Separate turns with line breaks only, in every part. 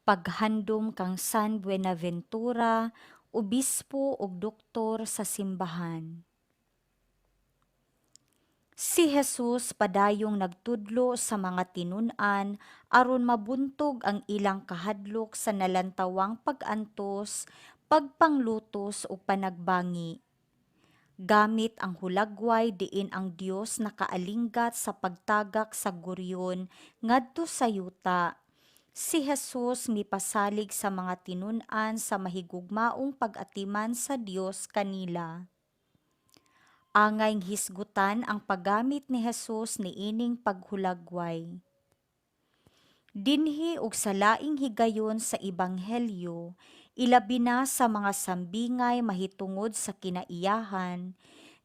Paghandom kang San Buenaventura, obispo ug doktor sa simbahan. Si Jesus padayong nagtudlo sa mga tinun-an aron mabuntog ang ilang kahadlok sa nalantawang pag-antos, pagpanglutos o panagbangi. Gamit ang hulagway diin ang Dios nakaalinggat sa pagtagak sa guryon ngadto sa yuta. Si Jesus mipasalig sa mga tinun-an sa mahigugmaong pag-atiman sa Dios kanila. Angayng hisgutan ang paggamit ni Jesus niining paghulagway. Dinhi ug sa laing higayon sa ebanghelyo, ilabi na sa mga sambingay mahitungod sa kinaiyahan,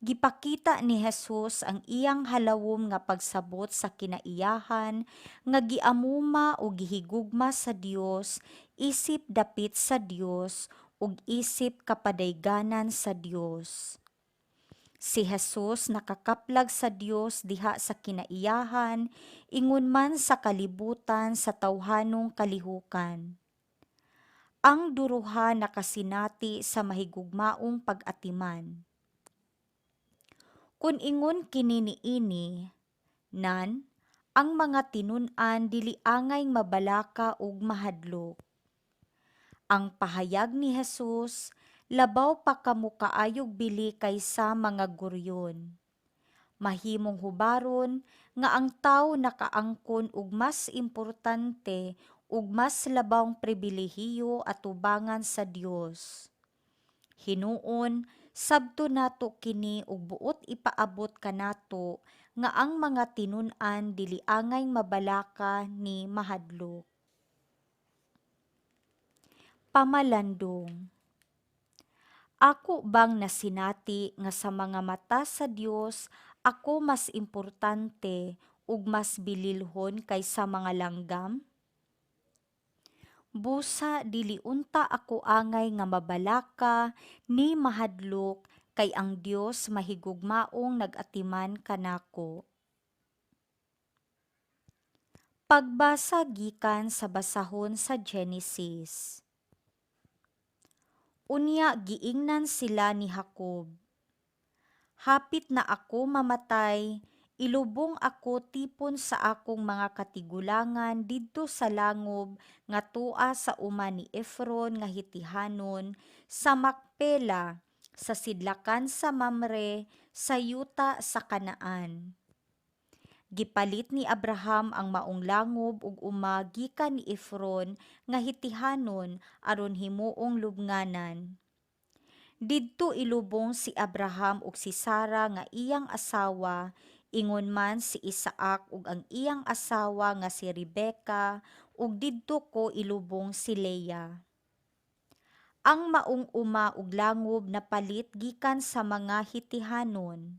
gipakita ni Jesus ang iyang halawom nga pagsabot sa kinaiyahan nga giamuma o gihigugma sa Dios, isip dapit sa Dios ug isip kapadayganan sa Dios. Si Jesus nakakaplag sa Dios diha sa kinaiyahan, ingon man sa kalibutan sa tawhanong kalihukan. Ang duruha nakasinati sa mahigugmaong pag-atiman. Kung ingon kini niini, nan, ang mga tinun-an dili angay mabalaka ug mahadlok. Ang pahayag ni Jesus, labaw pa kamo kaayog bili kaysa mga guryon. Mahimong hubaron nga ang tawo nakaangkon og mas importante ug mas labawng pribilehiyo atubangan sa Dios. Hinuon, sabto nato kini ug buot ipaabot kanato nga ang mga tinun-an dili angay mabalaka ni mahadlok. Pamalandong. Ako bang nasinati nga sa mga mata sa Dios ako mas importante ug mas bililhon kaysa mga langgam? Busa dili unta ako angay nga mabalaka ni mahadlok kay ang Dios mahigugmaong nag-atiman kanako. Pagbasa gikan sa basahon sa Genesis. Unya giingnan sila ni Jacob. Hapit na ako mamatay, ilubong ako tipon sa akong mga katigulangan didto sa langob nga tua sa uma ni Efron nga Hitihanon, sa Makpela, sa sidlakan sa Mamre, sa yuta sa Kanaan. Gipalit ni Abraham ang maong langob ug uma gikan ni Efron nga Hitihanon aron himuong lubnganan. Didto ilubong si Abraham ug si Sara nga iyang asawa, ingon man si Isaac ug ang iyang asawa nga si Rebecca, ug didto ko ilubong si Leah. Ang maong uma ug langob napalit gikan sa mga Hitihanon.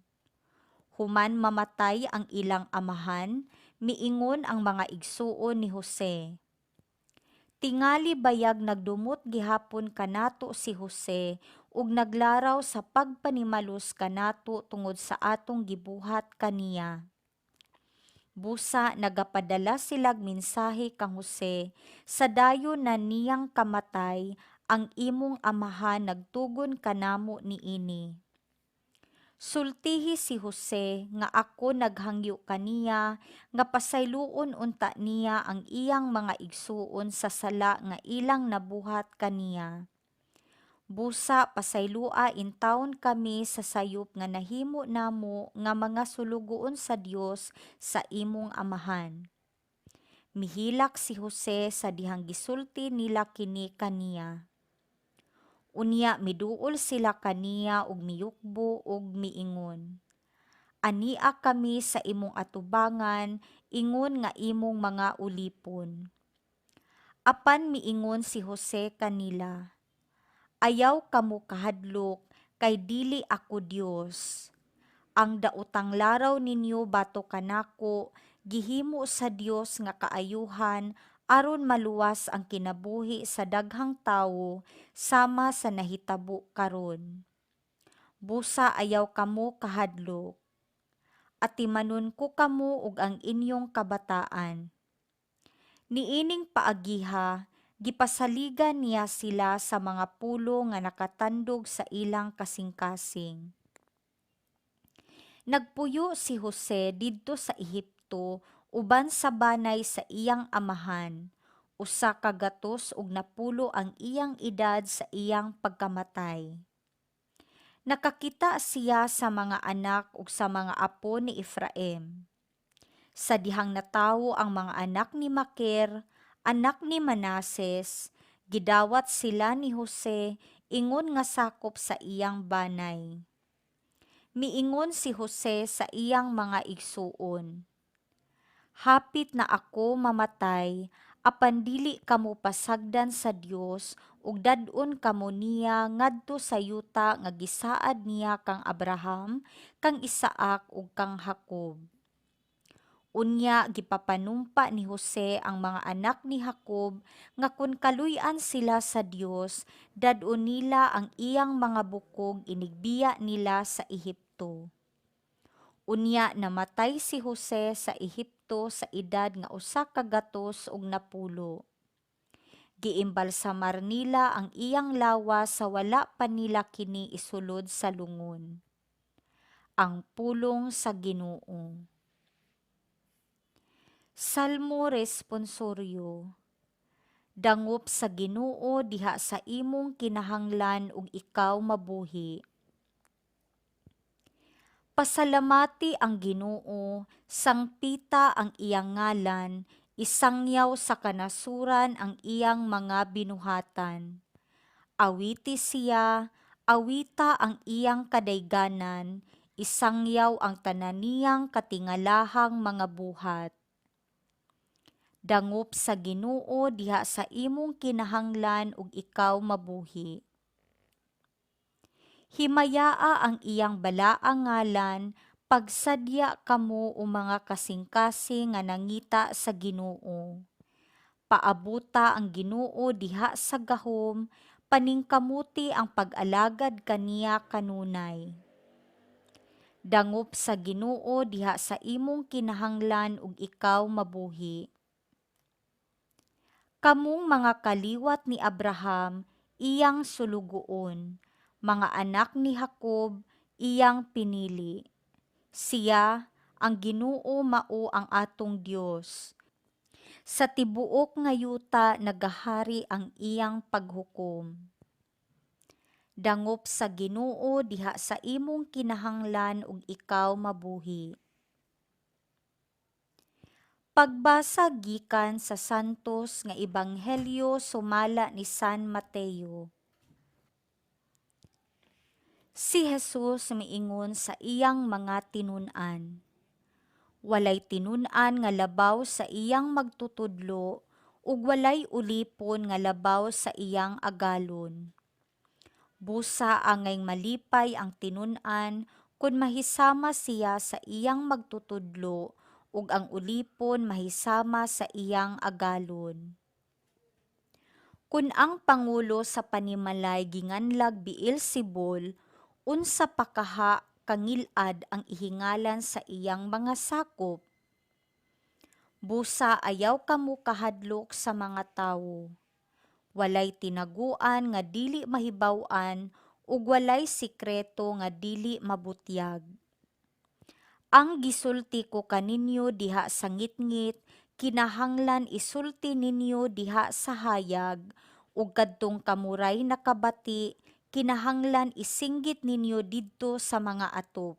Human mamatay ang ilang amahan, miingon ang mga igsuon ni Jose. Tingali bayag nagdumot gihapon kanato si Jose ug naglaraw sa pagpanimalos kanato tungod sa atong gibuhat kaniya. Busa nagapadala silag mensahe kang Jose, sa dayon na niyang kamatay ang imong amahan nagtugon kanamo niini. Sultihi si Jose nga ako naghangyo kaniya nga pasayloon unta niya ang iyang mga igsuon sa sala nga ilang nabuhat kaniya. Busa pasaylua in taon kami sa sayop nga nahimo namo nga mga sulugoon sa Dios sa imong amahan. Mihilak si Jose sa dihang gisulti nila kini kaniya. Unya miduol sila kaniya ug miyukbo ug miingon. Ania kami sa imong atubangan, ingon nga imong mga ulipon. Apan miingon si Jose kanila, ayaw kamo kahadlok, kay dili ako Dios. Ang daotang laraw ninyo bato kanako, gihimo sa Dios nga kaayuhan, aron maluwas ang kinabuhi sa daghang tawo sama sa nahitabo karon. Busa ayaw kamo kahadlok. Atimanon ko kamo ug ang inyong kabataan. Niining paagiha, Gipasaligan niya sila sa mga pulo nga nakatandog sa ilang kasing-kasing. Nagpuyo si Jose didto sa Ehipto uban sa banay sa iyang amahan. Usa ka gatos ug napulo ang iyang edad sa iyang pagkamatay. Nakakita siya sa mga anak ug sa mga apo ni Efraim. Sa dihang natawo ang mga anak ni Makir, anak ni Manases, gidawat sila ni Jose ingon nga sakop sa iyang banay. Miingon si Jose sa iyang mga igsuon, "Hapit na ako mamatay, apan dili kamo pasagdan sa Dios ug dad-on kamo niya ngadto sa yuta nga gisaad niya kang Abraham, kang Isaac ug kang Jacob." Unya gipapanumpa ni Jose ang mga anak ni Jacob nga kun kaluy-an sila sa Dios, dad-on nila ang iyang mga bukog inigbiya nila sa Ehipto. Unya namatay si Jose sa Ehipto sa edad nga usa ka gatos ug napulo. Giimbalsamar nila ang iyang lawas sa wala pa nila kini isulod sa lungon. Ang pulong sa Ginoo. Salmo responsoryo. Dangop sa Ginoo diha sa imong kinahanglan ug ikaw mabuhi. Pasalamati ang Ginoo, sangpita ang iyang ngalan, isangyaw sa kanasuran ang iyang mga binuhatan. Awiti siya, awita ang iyang kadayganan, isangyaw ang tanan niyang katingalahang mga buhat. Dangop sa Ginoo diha sa imong kinahanglan ug ikaw mabuhi. Himayaa ang iyang balaang ngalan, pagsadya kamo o mga kasing-kasing nga nangita sa Ginoo. Paabuta ang Ginoo diha sa gahom, paningkamuti ang pag-alagad kaniya kanunay. Dangop sa Ginoo diha sa imong kinahanglan ug ikaw mabuhi. Kamong mga kaliwat ni Abraham, iyang sulugoon, mga anak ni Jacob, iyang pinili. Siya, ang Ginoo mao ang atong Dios. Sa tibuok nga yuta nagahari ang iyang paghukom. Dangop sa Ginoo diha sa imong kinahanglan ug ikaw mabuhi. Pagbasa gikan sa Santos nga Ebanghelyo sumala ni San Mateo. Si Jesus miingon sa iyang mga tinun-an. Walay tinun-an nga labaw sa iyang magtutudlo ug walay ulipon nga labaw sa iyang agalon. Busa angay malipay ang tinun-an kun mahisama siya sa iyang magtutudlo ug ang ulipon mahisama sa iyang agalon. Kun ang pangulo sa panimalay ginganlag Beelzebul, unsa pa kaha kangil-ad ang ihingalan sa iyang mga sakop? Busa ayaw kamo kahadlok sa mga tawo. Walay tinaguan nga dili mahibaw-an ug walay sikreto nga dili mabutyag. Ang gisulti ko kaninyo diha sa ngitngit, kinahanglan isulti ninyo diha sa hayag, ug kadtong kamuray nakabati, kinahanglan isinggit ninyo didto sa mga atop.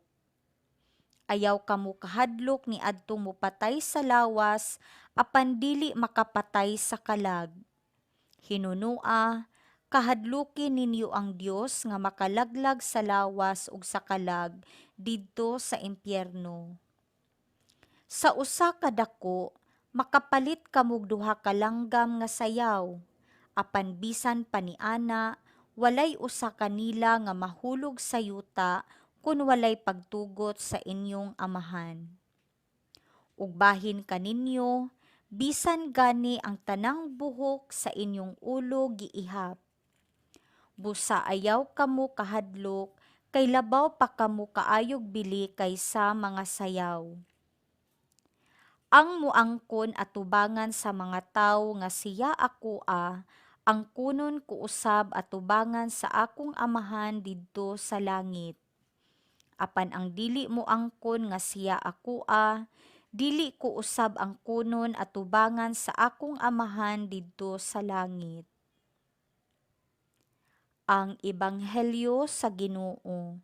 Ayaw kamo kahadlok ni adtong mopatay sa lawas, apan dili makapatay sa kalag. Hinunua, kahadlukin ninyo ang Dios nga makalaglag sa lawas ug sa kalag didto sa impyerno. Sa usa ka dako, makapalit kamog duha ka langgam nga sayaw, apan bisan paniana, walay usa kanila nga mahulog sa yuta kun walay pagtugot sa inyong amahan. Ug bahin kaninyo, bisan gani ang tanang buhok sa inyong ulo giihap. Busa ayaw kamo kahadlok, kay labaw pa kamo kaayog bili kaysa mga sayaw. Ang muangkon atubangan sa mga tawo nga siya ako ang kunon ko usab atubangan sa akong amahan didto sa langit. Apan ang dili mo angkon nga siya ako dili ko usab ang kunon atubangan sa akong amahan didto sa langit. Ang Ebanghelyo sa Ginoo.